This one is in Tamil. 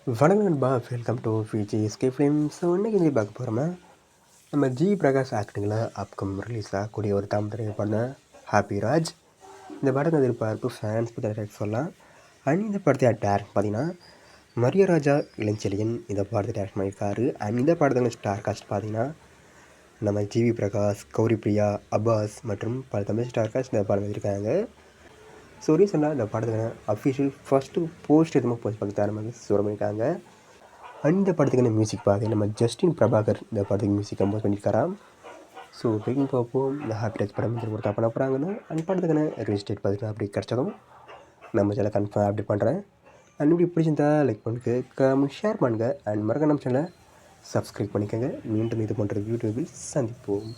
வணக்கம் நண்பா, welcome to Viji SK film. So இன்றைக்கி எப்படி பார்க்க போகிறோம்னா, நம்ம ஜி பிரகாஷ் ஆக்டிங்கில் அப்கம் ரிலீஸ் ஆகக்கூடிய ஒரு தமிழ் படம் ஹாப்பி ராஜ். இந்த படத்தை எதிர்பார்ப்பு ஃபேன்ஸ் பற்றி சொல்லலாம். அண்ட் இந்த படத்தை டேரக்ட் பார்த்தீங்கன்னா மரியராஜா இளஞ்செழியன் இந்த படத்தை டேரக்ட் பண்ணியிருக்காரு. அண்ட் இந்த படத்தில் ஸ்டார் காஸ்ட் பார்த்தீங்கன்னா நம்ம ஜிவி பிரகாஷ், கௌரி பிரியா, அப்பாஸ் மற்றும் பல தமிழ் ஸ்டார் காஸ்ட் இந்த படம் இருக்காங்க. ஸோ ரீசெண்டாக இந்த படத்துக்கான அஃபிஷியல் ஃபஸ்ட்டு போஸ்ட் எதுவும் போஸ்ட் பார்த்து ஆரம்பிச்சு சொல்ல பண்ணியிருக்காங்க. அந்த படத்துக்கான மியூசிக் பார்த்து நம்ம ஜஸ்டின் பிரபாகர் இந்த படத்துக்கு மியூசிக் கம்போஸ் பண்ணியிருக்காராம். ஸோ வெயிட்டிங் பார்ப்போம் இந்த ஹாப்பி ராஜ் படம் ஒருத்தா பண்ண போகிறாங்கன்னா அந்த படத்துக்கான ரிலீஸ் டேட் பார்த்துட்டு அப்படி கிடச்சதும் நம்ம சேனல் கன்ஃபார்ம் அப்டேட் பண்ணுறேன். அண்ட் இப்படி பிடிச்சிருந்தா லைக் பண்ணுங்க, கமெண்ட் ஷேர் பண்ணுங்கள். அண்ட் மறக்க நம்ம சேனலை சப்ஸ்கிரைப் பண்ணிக்கோங்க. மீண்டும் இது போன்ற யூடியூபில் சந்திப்போம்.